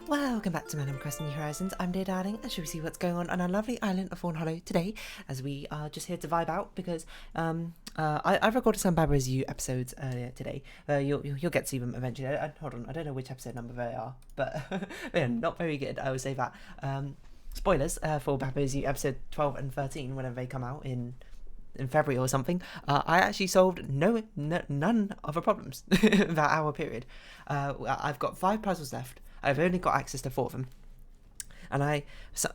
Welcome back to Animal Crossing New Horizons. I'm Dear Darling, and shall we see what's going on our lovely island of Fawnhollow today, as we are just here to vibe out because I recorded some Baba's You episodes earlier today. You'll get to see them eventually. Hold on, I don't know which episode number they are, but they're not very good. I would say that. Spoilers for Baba's You episode 12 and 13 whenever they come out in February or something. I actually solved none of the problems that hour period. I've got 5 puzzles left. I've only got access to 4 of them, and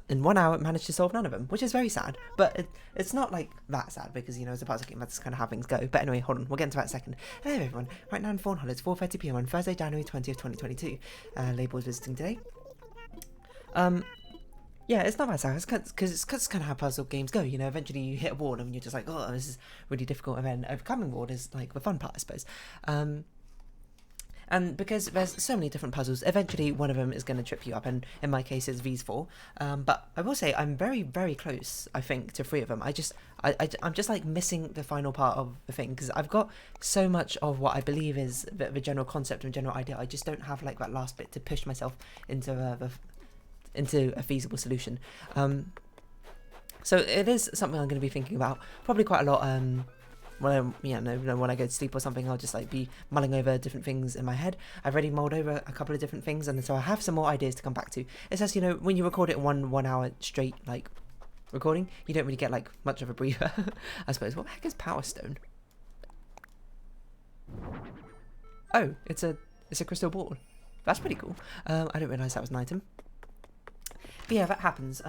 in 1 hour managed to solve none of them, which is very sad. But it's not like that sad because it's a puzzle game. That's kind of how things go. But anyway, hold on, we'll get into that in a second. Hey everyone, right now in Fawnhallow, it's 4:30 p.m. on Thursday, January 20th, 2022. Label's visiting today. Yeah, it's not that sad, because it's kind of how puzzle games go, eventually you hit a wall and you're just like, oh, this is really difficult, and then overcoming the wall is like the fun part, I suppose. And because there's so many different puzzles, eventually one of them is going to trip you up, and in my case it's these 4. But I will say I'm very, very close, I think, to 3 of them. I'm just like missing the final part of the thing, because I've got so much of what I believe is the general concept and general idea. I just don't have like that last bit to push myself into a feasible solution. So it is something I'm going to be thinking about probably quite a lot. When I go to sleep or something, I'll just like be mulling over different things in my head. I've already mulled over a couple of different things, and so I have some more ideas to come back to. It's just, when you record it in 1 hour straight like recording, you don't really get like much of a breather. I suppose. What the heck is Power Stone? Oh, it's a crystal ball. That's pretty cool. I didn't realise that was an item. But yeah, that happens.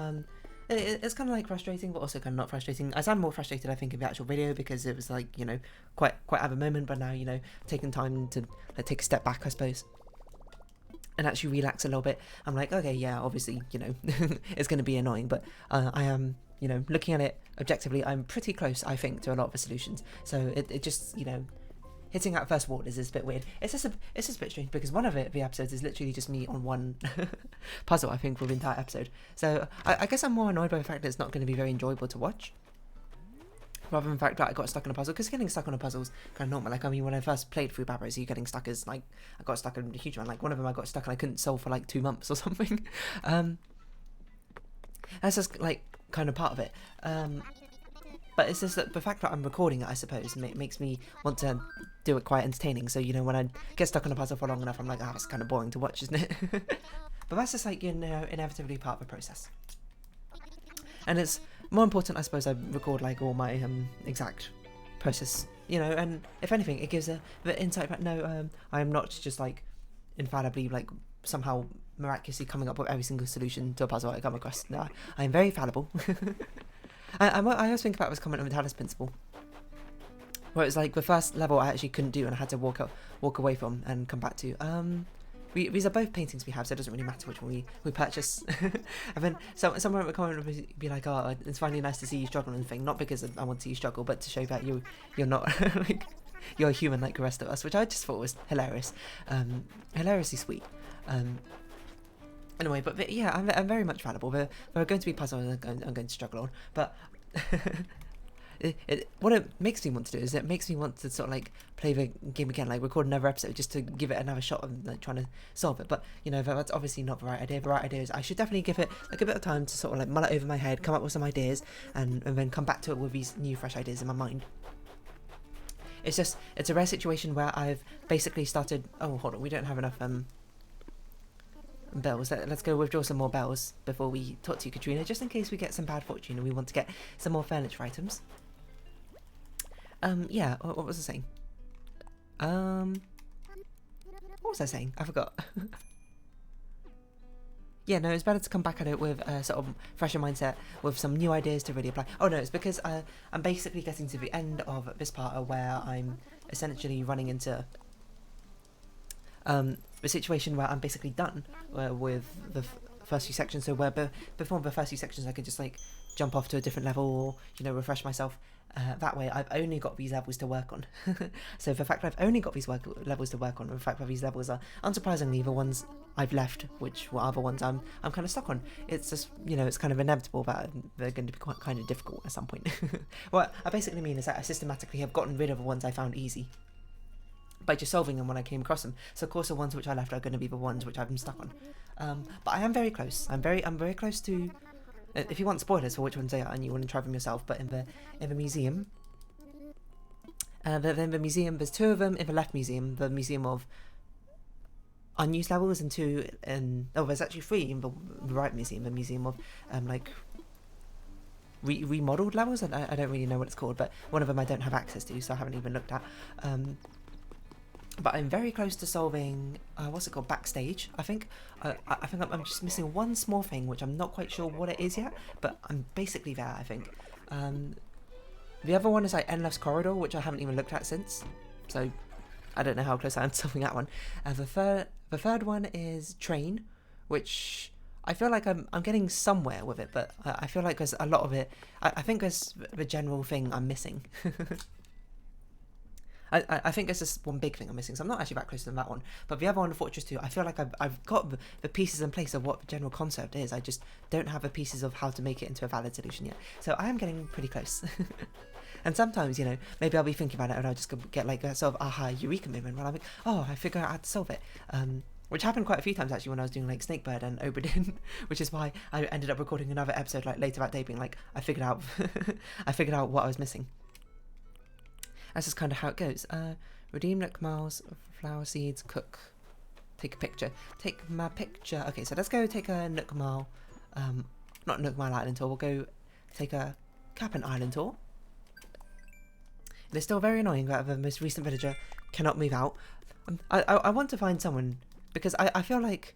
It's kind of like frustrating, but also kind of not frustrating. I sound more frustrated, I think, in the actual video because it was like, quite at the moment. But now, taking time to like take a step back, I suppose, and actually relax a little bit. I'm like, okay, yeah, obviously, it's going to be annoying, but I am, looking at it objectively, I'm pretty close, I think, to a lot of the solutions. So it just, hitting that first wall is a bit weird. It's just a bit strange because one of the episodes is literally just me on one puzzle, I think, for the entire episode. So I guess I'm more annoyed by the fact that it's not going to be very enjoyable to watch, rather than the fact that I got stuck on a puzzle, because getting stuck on a puzzle is kind of normal. Like, I mean, when I first played through Babros, you getting stuck is like, I got stuck on a huge amount. Like, one of them I got stuck and I couldn't solve for like 2 months or something. That's just like kind of part of it. But it's just that the fact that I'm recording it, I suppose, makes me want to do it quite entertaining. So, when I get stuck on a puzzle for long enough, I'm like, it's kind of boring to watch, isn't it? But that's just like, inevitably part of the process. And it's more important, I suppose, I record like all my exact process, and if anything, it gives the insight that no, I am not just like infallibly like somehow miraculously coming up with every single solution to a puzzle I come across. No, I am very fallible. I always think about this comment on the Talus principle, where it's like the first level I actually couldn't do and I had to walk away from and come back to. These are both paintings we have, so it doesn't really matter which one we purchase. And then someone in the comment would be like, oh, it's finally nice to see you struggle and thing, not because I want to see you struggle, but to show that you're not like, you're a human like the rest of us, which I just thought was hilarious, hilariously sweet. Anyway, but yeah, I'm very much fallible. There are going to be puzzles I'm going to struggle on, but what it makes me want to do is it makes me want to sort of like play the game again, like record another episode just to give it another shot of like trying to solve it. But that's obviously not the right idea. The right idea is I should definitely give it like a bit of time to sort of like mull it over my head, come up with some ideas, and then come back to it with these new fresh ideas in my mind. It's a rare situation where I've basically started. Oh, hold on, we don't have enough bells. Let's go withdraw some more bells before we talk to you, Katrina, just in case we get some bad fortune and we want to get some more furniture items. Yeah, what was I saying? What was I saying? I forgot. Yeah, no, it's better to come back at it with a sort of fresher mindset, with some new ideas to really apply. Oh no, it's because I'm basically getting to the end of this part where I'm essentially running into a situation where I'm basically done with the first few sections. So where before the first few sections I could just like jump off to a different level or refresh myself. That way I've only got these levels to work on. So the fact that I've only got these levels to work on, and the fact that these levels are unsurprisingly the ones I've left, which were other ones I'm kind of stuck on. It's just, it's kind of inevitable that they're going to be quite kind of difficult at some point. What I basically mean is that I systematically have gotten rid of the ones I found easy. by just solving them when I came across them. So of course the ones which I left are going to be the ones which I've been stuck on. But I am very close. I'm very close to. If you want spoilers for which ones they are and you want to try them yourself, but in the museum, the museum, there's 2 of them in the left museum. The museum of unused levels, and 2 in there's actually 3 in the right museum. The museum of like remodeled levels. I don't really know what it's called, but one of them I don't have access to, so I haven't even looked at. But I'm very close to solving, what's it called, backstage, I think. I think I'm just missing one small thing, which I'm not quite sure what it is yet, but I'm basically there, I think. The other one is like Endless Corridor, which I haven't even looked at since, so I don't know how close I am to solving that one. And the third one is Train, which I feel like I'm getting somewhere with it, but I feel like there's a lot of it. I think there's the general thing I'm missing. I think there's just one big thing I'm missing, so I'm not actually that close to that one. But the other one, Fortress 2, I feel like I've got the pieces in place of what the general concept is. I just don't have the pieces of how to make it into a valid solution yet. So I am getting pretty close. And sometimes, you know, maybe I'll be thinking about it and I'll just get like a sort of aha eureka moment where I'm like, oh, I figure out how to solve it. Which happened quite a few times actually when I was doing like Snakebird and Oberdin, which is why I ended up recording another episode like later that day being like, I figured out what I was missing. That's just kind of how it goes. Redeem Nook Miles, flower seeds, cook, take a picture. Take my picture. Okay, so let's go take a Nook Mile, not Nook Mile Island tour, we'll go take a Cap'n Island tour. And it's still very annoying that the most recent villager cannot move out. I want to find someone, because I feel like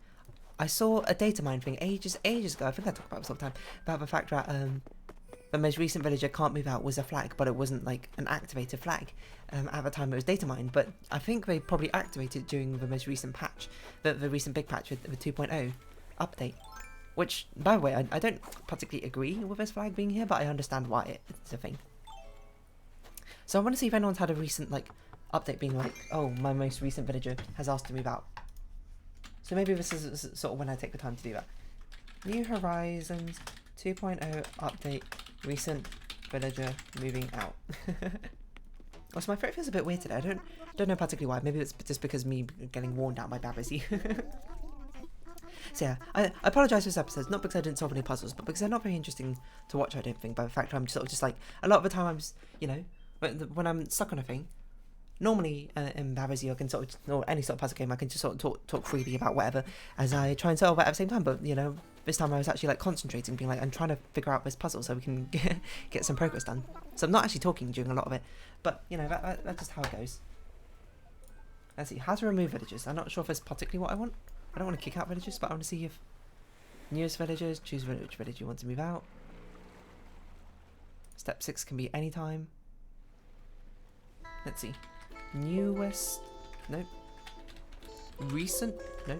I saw a data mine thing ages ago, I think I talked about this all the time, about the fact that the most recent villager can't move out was a flag, but it wasn't like an activated flag. At the time it was data mined, but I think they probably activated during the most recent patch, the recent big patch with the 2.0 update. Which, by the way, I don't particularly agree with this flag being here, but I understand why it's a thing. So I want to see if anyone's had a recent like update being like, oh, my most recent villager has asked to move out. So maybe this is sort of when I take the time to do that. New Horizons 2.0 update, recent villager moving out. Also, my throat feels a bit weird today. I don't know particularly why. Maybe it's just because me getting worn down by Babazy. So yeah, I apologise for this episode, not because I didn't solve any puzzles, but because they're not very interesting to watch, I don't think, by the fact I'm sort of just like, a lot of the time I'm just, you know, when I'm stuck on a thing, normally in Babazy I can sort of, or any sort of puzzle game, I can just sort of talk freely about whatever as I try and solve it at the same time, but you know, this time I was actually like concentrating, being like, I'm trying to figure out this puzzle so we can get some progress done. So I'm not actually talking during a lot of it, but you know, that's just how it goes. Let's see, how to remove villagers. I'm not sure if it's particularly what I want. I don't want to kick out villagers, but I want to see if newest villagers, choose which village you want to move out. Step 6 can be any time. Let's see. Newest, no. Recent, no.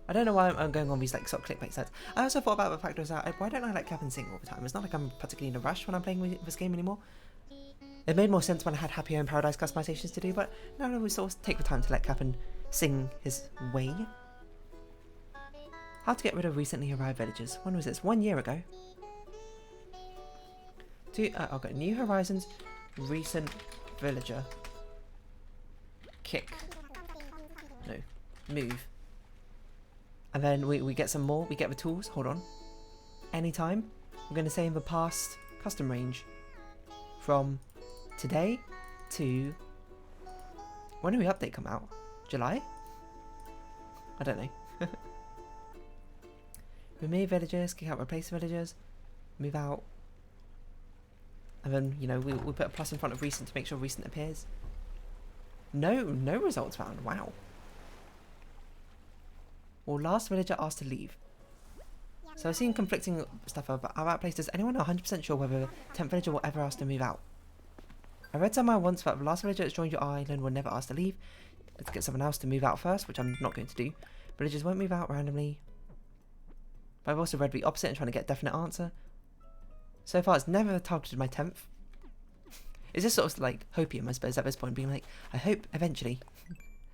I don't know why I'm going on these like sort of clickbait sites. I also thought about the fact was that why don't I like clap and sing all the time? It's not like I'm particularly in a rush when I'm playing this game anymore. It made more sense when I had Happy Home Paradise customizations to do, but no, we sort of take the time to let Cap'n sing his way. How to get rid of recently arrived villagers. When was this? 1 year ago. I'll go New Horizons, recent villager. Kick. No. Move. And then we get some more. We get the tools. Hold on. Anytime. I'm going to say in the past custom range. From today to... When did the update come out? July? I don't know. Remove villagers, kick out replace villagers, move out. And then, you know, we put a plus in front of recent to make sure recent appears. No results found. Wow. Well, last villager asked to leave. So I've seen conflicting stuff about that place. Does anyone know 100% sure whether the 10th villager will ever ask to move out? I read somewhere once that the last villager that's joined your island will never ask to leave. Let's get someone else to move out first, which I'm not going to do. Villagers won't move out randomly. But I've also read the opposite and trying to get a definite answer. So far, it's never targeted my 10th. It's just sort of like hopium, I suppose, at this point, being like, I hope eventually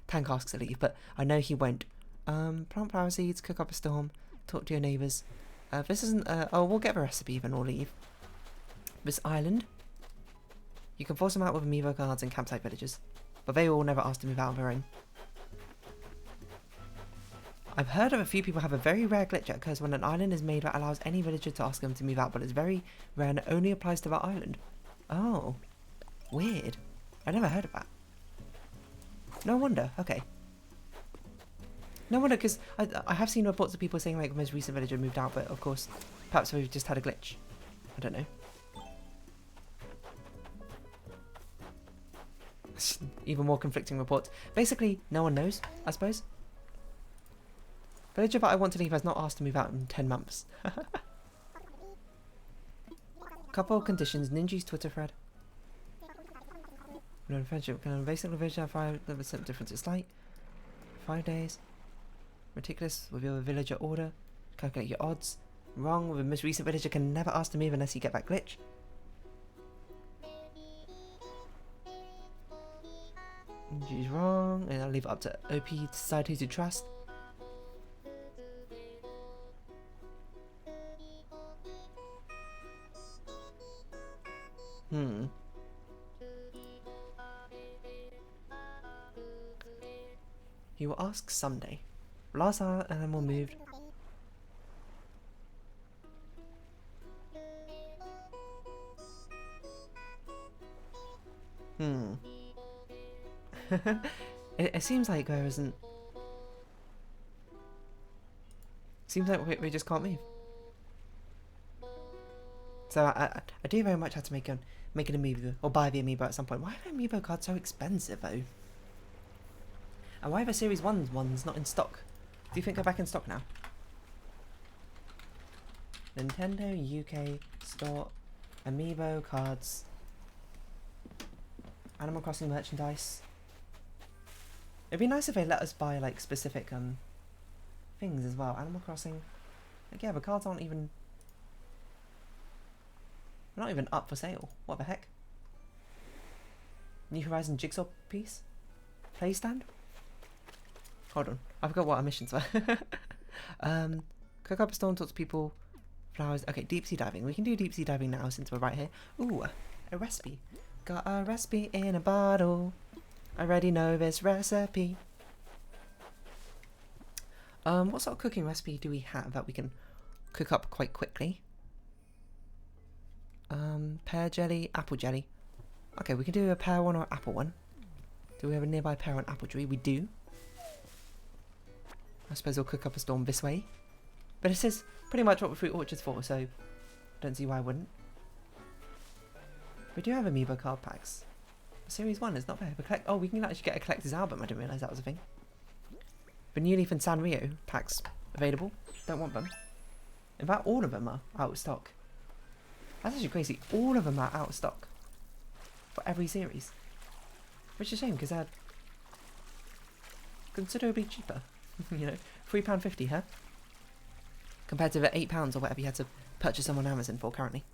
Tank asks to leave, but I know he won't. Plant flower seeds, cook up a storm, talk to your neighbours. This isn't, oh, we'll get a recipe then we'll leave. This island, you can force them out with amiibo guards and campsite villagers. but they all never asked to move out on their own. I've heard of a few people have a very rare glitch that occurs when an island is made that allows any villager to ask them to move out, but it's very rare and it only applies to that island. Oh, weird. I never heard of that. No wonder. Okay. No wonder, because I have seen reports of people saying like the most recent villager moved out, but of course, perhaps we've just had a glitch. I don't know. Even more conflicting reports. Basically, no one knows, I suppose. Villager that I want to leave has not asked to move out in 10 months. Couple conditions. Ninja's Twitter thread. No friendship. Can basically villager 5% difference is slight. 5 days. Meticulous with your villager order. Calculate your odds. Wrong with the most recent villager can never ask to move unless you get that glitch. Ninja's wrong. And I'll leave it up to OP to decide who to trust. He will ask someday. Last animal moved. It seems like there isn't. Seems like we just can't move. So I do very much have to make an amiibo or buy the amiibo at some point. Why are the amiibo cards so expensive though? And why are the Series 1 ones not in stock? Do you think they're back in stock now? Nintendo UK store amiibo cards. Animal Crossing merchandise. It'd be nice if they let us buy like specific things as well. Animal Crossing. Like, yeah, the cards aren't even. They're not even up for sale. What the heck? New Horizon jigsaw piece? Play stand? Hold on, I forgot what our missions were. Cook up a storm, talk to people, flowers. Okay, deep sea diving. We can do deep sea diving now since we're right here. Ooh, a recipe. Got a recipe in a bottle. I already know this recipe. What sort of cooking recipe do we have that we can cook up quite quickly? Pear jelly, apple jelly. Okay, we can do a pear one or apple one. Do we have a nearby pear and apple tree? We do. I suppose we'll cook up a storm this way. But this is pretty much what the fruit orchard's for, so I don't see why I wouldn't. We do have amiibo card packs. Series 1 is not fair. Oh, we can actually get a collector's album. I didn't realise that was a thing. The New Leaf and Sanrio packs available. Don't want them. In fact, all of them are out of stock. That's actually crazy. All of them are out of stock. For every series. Which is a shame, because they're considerably cheaper. You know, £3.50, huh? Compared to the £8 or whatever you had to purchase them on Amazon for currently.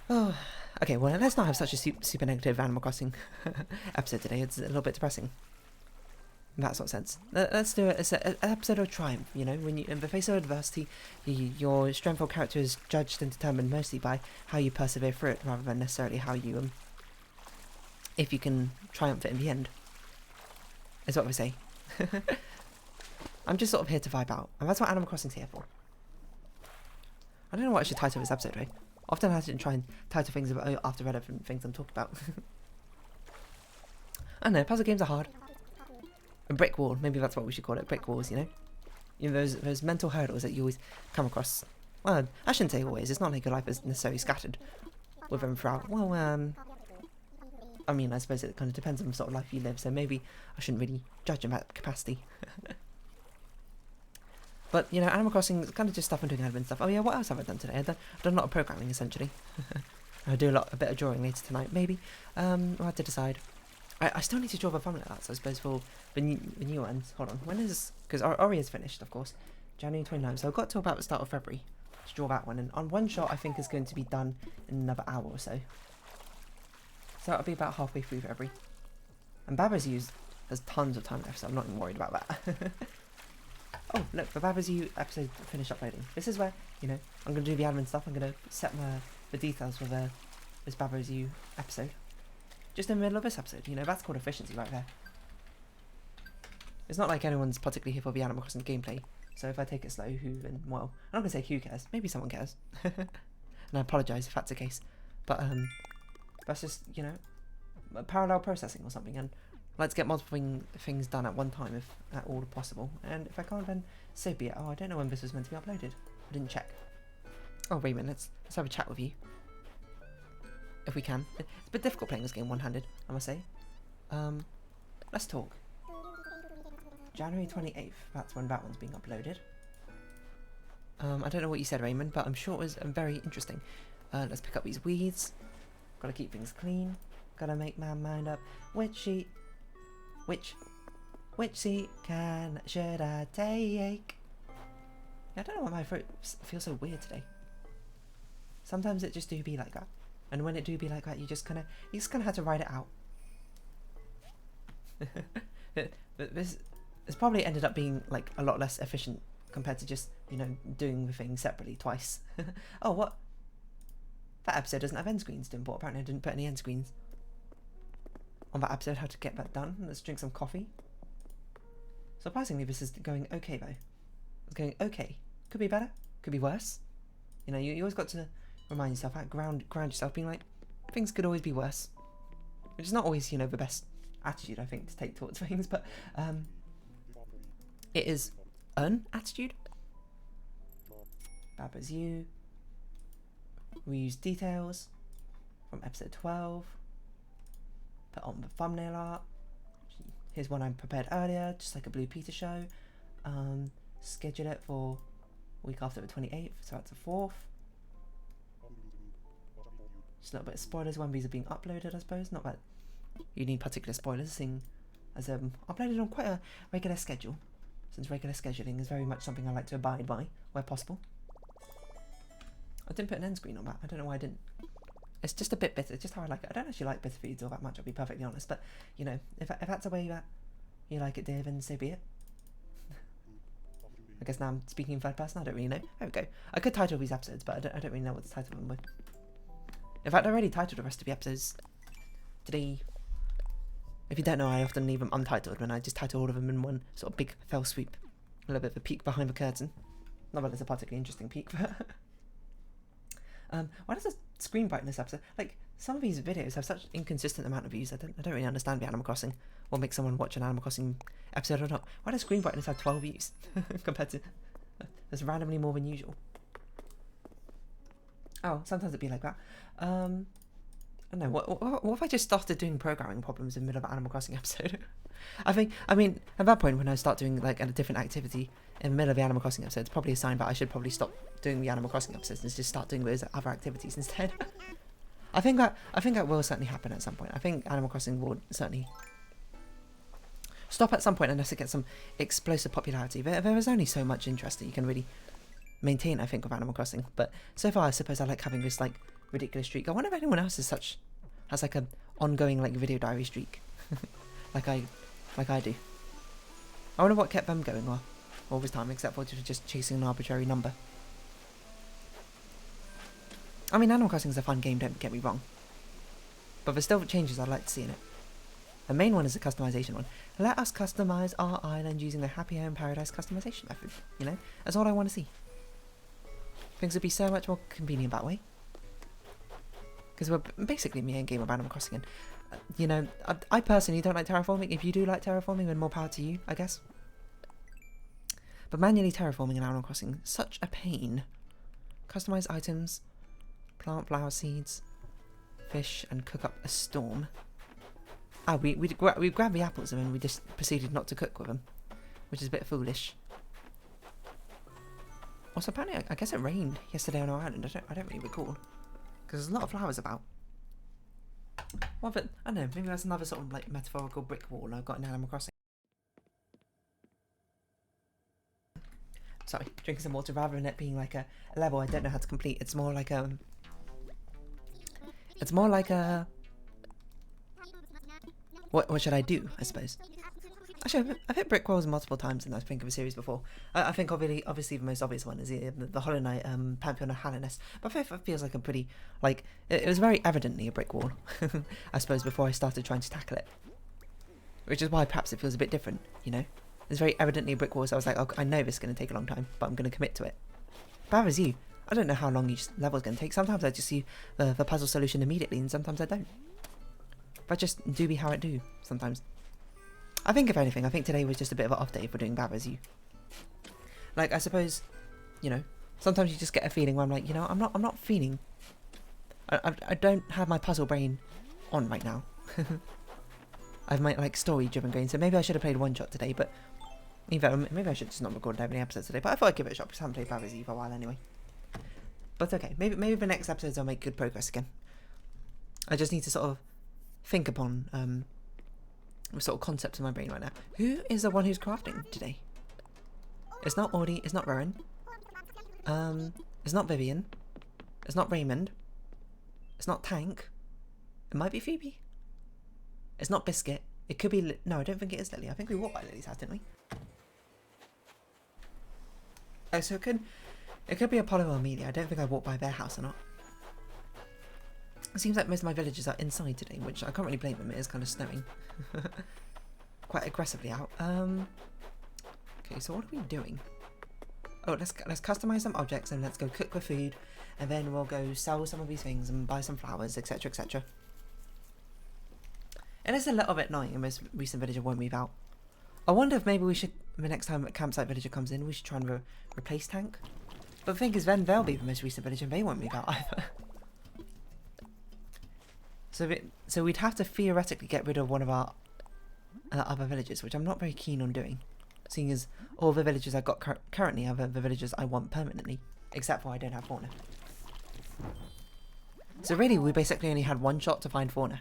Oh, okay, well, let's not have such a super negative Animal Crossing episode today. It's a little bit depressing. In that sort of sense. Let's do it as an episode of triumph, you know, when you, in the face of adversity, your strength or character is judged and determined mostly by how you persevere through it, rather than necessarily how you, if you can triumph it in the end. Is what we say. I'm just sort of here to vibe out, and that's what Animal Crossing's here for. I don't know what I should title this episode, right? Often I have to try and title things about after relevant things I'm talking about. I don't know, puzzle games are hard. A brick wall, maybe that's what we should call it, brick walls, you know? You know, those mental hurdles that you always come across. Well, I shouldn't say always, it's not like your life is necessarily scattered with them throughout. Well, I mean, I suppose it kind of depends on the sort of life you live, so maybe I shouldn't really judge in that capacity. But, you know, Animal Crossing is kind of just stuff I'm doing admin stuff. Oh yeah, what else have I done today? I've done a lot of programming, essentially. I do a bit of drawing later tonight, maybe. I'll have to decide. I still need to draw the thumbnail out, so I suppose for the new ones. Hold on, when is... Because Ori is finished, of course. January 29th, so I've got to about the start of February to draw that one. And on one shot, I think is going to be done in another hour or so. So that'll be about halfway through February. And Baba's Used has tons of time left, so I'm not even worried about that. Oh, look, the Baba's You episode finished uploading. This is where, you know, I'm going to do the admin stuff. I'm going to set the details for this Baba's You episode. just in the middle of this episode. You know, that's called efficiency right there. It's not like anyone's particularly here for the Animal Crossing gameplay. So if I take it slow, well, I'm not gonna say who cares. Maybe someone cares. And I apologise if that's the case. But that's just, you know, parallel processing or something. And let's get multiple things done at one time if at all possible. And if I can't, then so be it. Oh, I don't know when this was meant to be uploaded. I didn't check. Oh, Raymond, let's have a chat with you. If we can. It's a bit difficult playing this game one-handed, I must say. Let's talk. January 28th, that's when that one's being uploaded. I don't know what you said, Raymond, but I'm sure it was very interesting. Let's pick up these weeds. Gotta keep things clean. Gotta make my mind up. Which seat should I take? Yeah, I don't know why my throat feels so weird today. Sometimes it just do be like that. And when it do be like that, you just kind of have to write it out. This probably ended up being like a lot less efficient compared to just, you know, doing the thing separately twice. Oh, what? That episode doesn't have end screens to import. Apparently I didn't put any end screens on that episode. How to get that done. Let's drink some coffee. Surprisingly, this is going okay though. It's going okay. Could be better. Could be worse. You know, you always got to remind yourself, ground yourself, being like, things could always be worse. Which is not always, you know, the best attitude, I think, to take towards things, but it is an attitude. Baba's you. We use details from episode 12. Put on the thumbnail art. Here's one I prepared earlier, just like a Blue Peter show. Schedule it for a week after the 28th, so that's the 4th. Just a little bit of spoilers when these are being uploaded, I suppose. Not that you need particular spoilers, seeing as uploaded on quite a regular schedule, since regular scheduling is very much something I like to abide by where possible. I didn't put an end screen on that. I don't know why I didn't. It's just a bit bitter. It's just how I like it. I don't actually like bitter feeds all that much, I'll be perfectly honest. But, you know, if that's the way that you like it, dear, then so be it. I guess now I'm speaking in third person. I don't really know. There we go. I could title these episodes, but I don't really know what to title them with. In fact, I already titled the rest of the episodes today. If you don't know, I often leave them untitled when I just title all of them in one sort of big fell swoop. A little bit of a peek behind the curtain. Not that it's a particularly interesting peek, but... why does the screen brightness episode... Like, some of these videos have such inconsistent amount of views. I don't really understand the Animal Crossing. What makes someone watch an Animal Crossing episode or not. Why does screen brightness have 12 views? Compared to... That's randomly more than usual. Oh, sometimes it'd be like that. I don't know, what if I just started doing programming problems in the middle of an Animal Crossing episode? I mean, at that point when I start doing like a different activity in the middle of the Animal Crossing episode, it's probably a sign that I should probably stop doing the Animal Crossing episodes and just start doing those other activities instead. I think that will certainly happen at some point. I think Animal Crossing will certainly stop at some point unless it gets some explosive popularity. There is only so much interest that you can really maintain, I think, with Animal Crossing. But so far, I suppose I like having this like ridiculous streak. I wonder if anyone else has like an ongoing like video diary streak, like I do. I wonder what kept them going all this time, except for just chasing an arbitrary number. I mean, Animal Crossing is a fun game, don't get me wrong, but there's still changes I'd like to see in it. The main one is the customization one. Let us customize our island using the Happy Home Paradise customization method. You know, that's all I want to see. Things would be so much more convenient that way. Because we're basically me and game of Animal Crossing, and you know, I personally don't like terraforming. If you do like terraforming, then more power to you, I guess. But manually terraforming in Animal Crossing, such a pain. Customize items, plant flower seeds, fish, and cook up a storm. Ah, we grabbed the apples and then we just proceeded not to cook with them, which is a bit foolish. Also, apparently, I guess it rained yesterday on our island. I don't really recall. Because there's a lot of flowers about. Well, but I don't know, maybe that's another sort of like metaphorical brick wall I've got in Animal Crossing. Sorry, drinking some water rather than it being like a level I don't know how to complete. It's more like a... What should I do, I suppose? Actually, I've hit brick walls multiple times in I think of a series before. I think obviously the most obvious one is the Hollow Knight Pantheon of Hallowness. But it feels like a pretty, like, it was very evidently a brick wall, I suppose, before I started trying to tackle it. Which is why perhaps it feels a bit different, you know? It's very evidently a brick wall, so I was like, oh, I know this is going to take a long time, but I'm going to commit to it. But as you, I don't know how long each level is going to take. Sometimes I just see the puzzle solution immediately, and sometimes I don't. But just do be how it do, sometimes. I think, if anything, I think today was just a bit of an off day for doing bad as you. Like, I suppose, you know, sometimes you just get a feeling where I'm like, you know, I'm not feeling... I don't have my puzzle brain on right now. I have my, like, story-driven brain, so maybe I should have played one shot today, but... maybe I should just not record any episodes today, but I thought I'd give it a shot, because I haven't played bad as you for a while anyway. But okay, maybe the next episodes I'll make good progress again. I just need to sort of think upon, sort of concepts in my brain right now. Who is the one who's crafting today? It's not Audie, it's not Rowan. It's not Vivian. It's not Raymond. It's not Tank. It might be Phoebe. It's not Biscuit. It could be... no, I don't think it is Lily. I think we walked by Lily's house, didn't we? Oh, so it could be Apollo or Amelia. I don't think I walked by their house or not. It seems like most of my villagers are inside today, which I can't really blame them. It is kind of snowing. Quite aggressively out. Okay, so what are we doing? Oh, let's customize some objects and let's go cook the food, and then we'll go sell some of these things and buy some flowers, etc., etc. It is a little bit annoying the most recent villager won't move out. I wonder if maybe we should, the next time a campsite villager comes in, we should try and replace Tank. But the thing is, then they'll be the most recent villager and they won't move out either. So we'd have to theoretically get rid of one of our other villagers, which I'm not very keen on doing. Seeing as all the villagers I've got currently are the villagers I want permanently. Except for I don't have fauna. So really, we basically only had one shot to find fauna.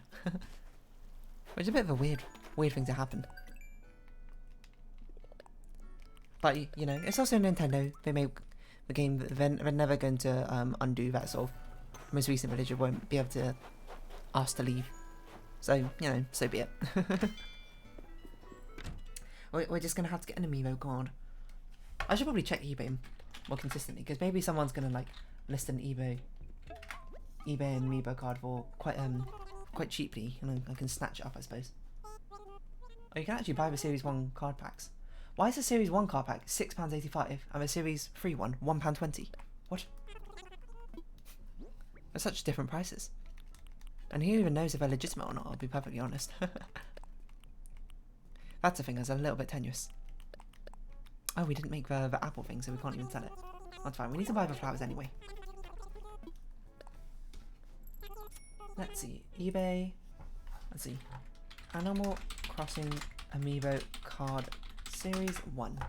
Which is a bit of a weird thing to happen. But, you know, it's also Nintendo. They make the game, they're never going to undo that sort of... most recent villager won't be able to ask to leave. So, you know, so be it. We're just going to have to get an amiibo card. I should probably check eBay more consistently, because maybe someone's going to, like, list an eBay and amiibo card for quite cheaply, and I can snatch it up, I suppose. Oh, you can actually buy the Series 1 card packs. Why is the Series 1 card pack £6.85 and the Series 3 one £1.20? What? They're such different prices. And who even knows if they're legitimate or not, I'll be perfectly honest. That's the thing, it's a little bit tenuous. Oh, we didn't make the apple thing, so we can't even sell it. That's fine, we need to buy the flowers anyway. Let's see, eBay, let's see, Animal Crossing Amiibo Card Series 1.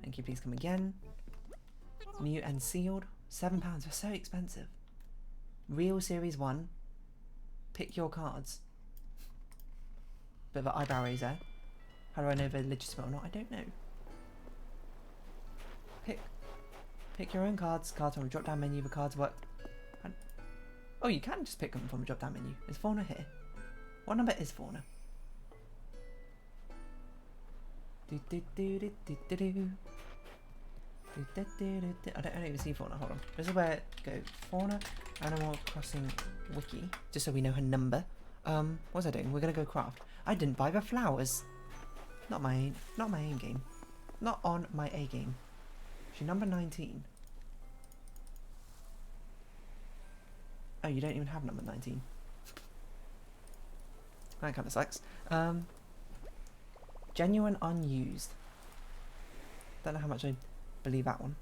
Thank you, please come again. New and sealed, £7, they're so expensive. Real Series 1, pick your cards. Bit of an eyebrow raiser. How do I know if they're legitimate or not? I don't know. Pick your own cards. Cards from a drop down menu. The cards work. Oh, you can just pick them from a drop down menu. Is Fauna here? What number is Fauna? I don't even see Fauna. Hold on. This is where it goes. Fauna Animal Crossing Wiki. Just so we know her number. What was I doing? We're gonna go craft. I didn't buy the flowers. Not my aim game. Not on my A game. She's number 19. Oh, you don't even have number 19. That kind of sucks. Genuine unused. Don't know how much I believe that one.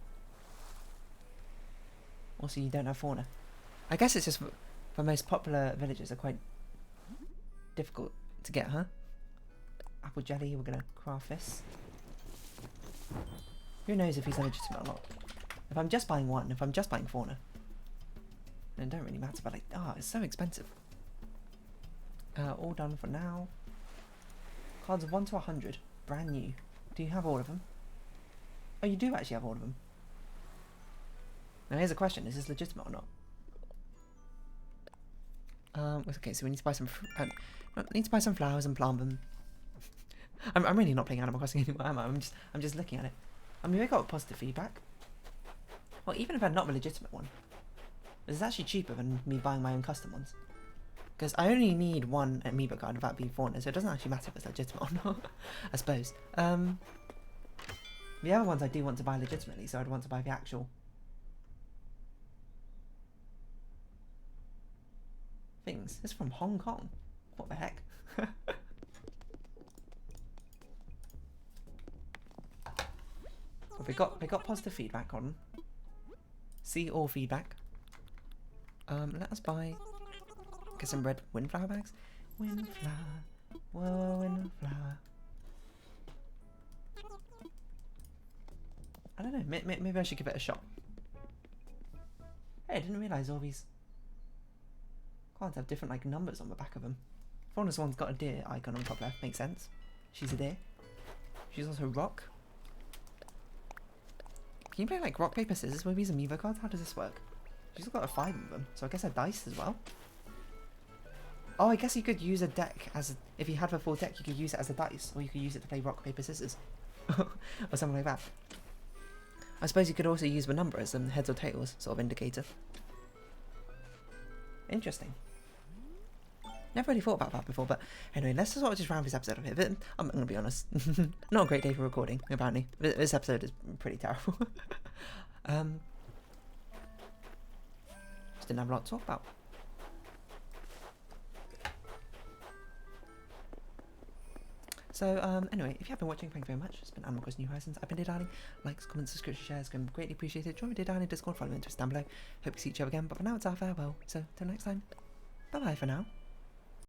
Also, you don't have fauna. I guess it's just the most popular villages are quite difficult to get, huh? Apple jelly, we're gonna craft this. Who knows if he's illegitimate or not? If I'm just buying one, if I'm just buying fauna, then it don't really matter, but like, it's so expensive. All done for now. Cards of 1 to 100, brand new. Do you have all of them? Oh, you do actually have all of them. Now here's a question, is this legitimate or not? Okay, so we need to buy some flowers and plant them. I'm really not playing Animal Crossing anymore, am I? I'm just looking at it. I mean, we got positive feedback. Well, even if I had not a legitimate one, it's actually cheaper than me buying my own custom ones. Because I only need one amiibo card without being Fawnhallow, so it doesn't actually matter if it's legitimate or not, I suppose. The other ones I do want to buy legitimately, so I'd want to buy the actual things. It's from Hong Kong. What the heck? Well, we got positive feedback on. See all feedback. Let us buy. Get some red windflower bags. Windflower, whoa, windflower. I don't know. Maybe I should give it a shot. Hey, I didn't realise all these cards have different like numbers on the back of them. Fauna's one's got a deer icon on top left. Makes sense. She's a deer. She's also rock. Can you play like rock, paper, scissors with these amiibo cards? How does this work? She's got 5 of them, so I guess a dice as well. Oh, I guess you could use a deck as if you had the full deck, you could use it as a dice, or you could use it to play rock, paper, scissors, or something like that. I suppose you could also use the number as a heads or tails sort of indicator. Interesting. Never really thought about that before, but anyway, let's sort of just round this episode up here. But I'm going to be honest, not a great day for recording, apparently. This episode is pretty terrible. Just didn't have a lot to talk about. So, anyway, if you have been watching, thank you very much. It's been Animal Crossing New Horizons. I've been Darling. Likes, comments, subscriptions, shares, going to be greatly appreciated. Join me, Darling, Discord, follow me on Twitter down below. Hope to see each other again, but for now, it's our farewell. So, till next time, bye-bye for now.